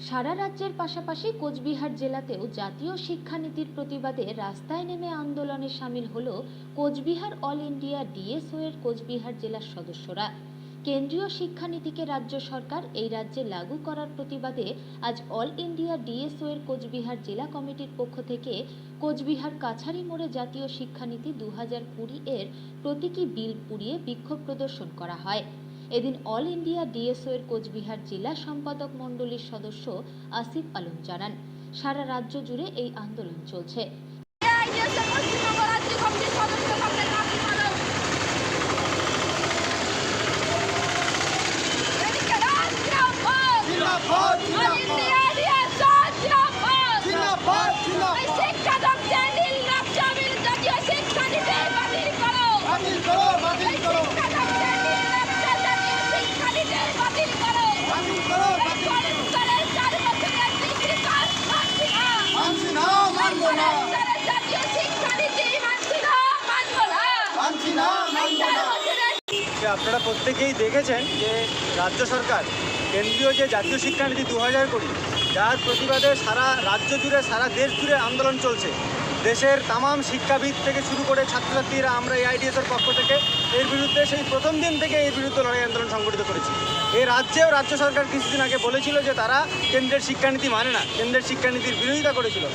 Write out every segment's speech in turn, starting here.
সারা রাজ্যের পাশাপাশি কোচবিহার জেলাতেও জাতীয় শিক্ষানীতির প্রতিবাদে রাস্তায় নেমে আন্দোলনে সামিল হলো কোচবিহার অল ইন্ডিয়া ডিএসও এর কোচবিহার জেলার সদস্যরা। কেন্দ্রীয় শিক্ষানীতিকে রাজ্য সরকার এই রাজ্যে লাগু করার প্রতিবাদে আজ অল ইন্ডিয়া ডিএসও এর কোচবিহার জেলা কমিটির পক্ষ থেকে কোচবিহার কাছারি মোড়ে জাতীয় শিক্ষানীতি 2020 এর প্রতীকী বিল পুড়িয়ে বিক্ষোভ প্রদর্শন করা হয়। এদিন অল ইন্ডিয়া ডিএসও এর কোচবিহার জেলা সম্পাদক মণ্ডলীর সদস্য আসিফ আলম জানান, সারা রাজ্য জুড়ে এই আন্দোলন চলছে। আপনারা প্রত্যেকেই দেখেছেন যে রাজ্য সরকার কেন্দ্রীয় যে জাতীয় শিক্ষানীতি 2020 যার প্রতিবাদে সারা রাজ্য জুড়ে সারা দেশ জুড়ে আন্দোলন চলছে। দেশের তামাম শিক্ষাবিদ থেকে শুরু করে ছাত্রছাত্রীরা আমরা এআইডিএসের পক্ষ থেকে এর বিরুদ্ধে সেই প্রথম দিন থেকে এর বিরুদ্ধে লড়াই আন্দোলন সংগঠিত করেছি। এই রাজ্যেও রাজ্য সরকার কিছুদিন আগে বলেছিল যে তারা কেন্দ্রের শিক্ষানীতি মানে না, কেন্দ্রের শিক্ষানীতির বিরোধিতা করেছিল।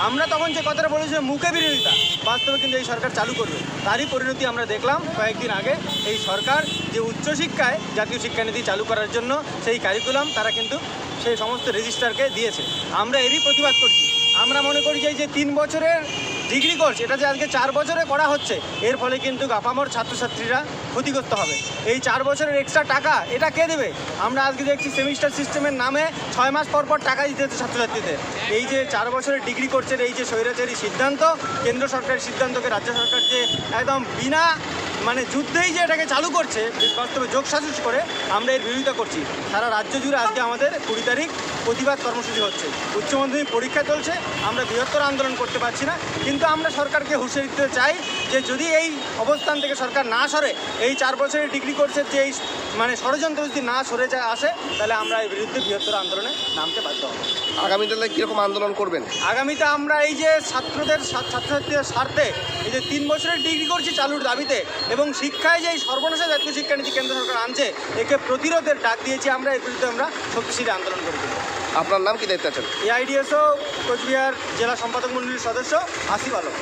আমরা তখন যে কথাটা বলেছিলাম মুখে বিরোধিতা, বাস্তবে কিন্তু এই সরকার চালু করবে, তারই পরিণতি আমরা দেখলাম কয়েকদিন আগে। এই সরকার যে উচ্চশিক্ষায় জাতীয় শিক্ষানীতি চালু করার জন্য সেই কারিকুলাম তারা কিন্তু সেই সমস্ত রেজিস্ট্রারকে দিয়েছে। আমরা এরই প্রতিবাদ করছি। আমরা মনে করি যে এই যে 3 বছরের ডিগ্রি কোর্স, এটা যে আজকে 4 বছরে করা হচ্ছে, এর ফলে কিন্তু আপামর ছাত্রছাত্রীরা ক্ষতিগ্রস্ত হবে। এই 4 বছরের এক্সট্রা টাকা এটা কে দেবে? আমরা আজকে দেখছি সেমিস্টার সিস্টেমের নামে 6 মাস পর পর টাকা দিতে হচ্ছে ছাত্রছাত্রীদের। এই যে 4 বছরের ডিগ্রি কোর্সের এই যে স্বৈরাচারী সিদ্ধান্ত, কেন্দ্র সরকারের সিদ্ধান্তকে রাজ্য সরকার যে একদম বিনা যুদ্ধেই যে এটাকে চালু করছে, বাস্তবে যোগসাজশ করে আমরা এর বিরোধিতা করছি। সারা রাজ্য জুড়ে আজকে আমাদের 20 তারিখ প্রতিবাদ কর্মসূচি হচ্ছে। উচ্চ মাধ্যমিক পরীক্ষা চলছে, আমরা বৃহত্তর আন্দোলন করতে পারছি না, কিন্তু আমরা সরকারকে হুঁশিয়ারি দিতে চাই যে যদি এই অবস্থান থেকে সরকার না সরে, এই 4 বছরের ডিগ্রি কোর্সের যে এই ষড়যন্ত্র যদি না সরে যায় আসে, তাহলে আমরা এর বিরুদ্ধে বৃহত্তর আন্দোলনে নামতে বাধ্য হব। আগামীতে কীরকম আন্দোলন করবেন? আগামীতে আমরা এই যে ছাত্রছাত্রীদের স্বার্থে এই যে 3 বছরের ডিগ্রি কোর্স চালুর দাবিতে এবং শিক্ষায় যে এই সর্বনাশা জাতীয় শিক্ষানীতি কেন্দ্র সরকার আনছে, একে প্রতিরোধের ডাক দিয়েছি আমরা। এর বিরুদ্ধে আমরা শক্তিশালী আন্দোলন করে দেব। আপনার নাম কি দায়িত্বে আছেন? এআইডিএসও কোচবিহার জেলা সম্পাদক মণ্ডলীর সদস্য আসিফ আলম।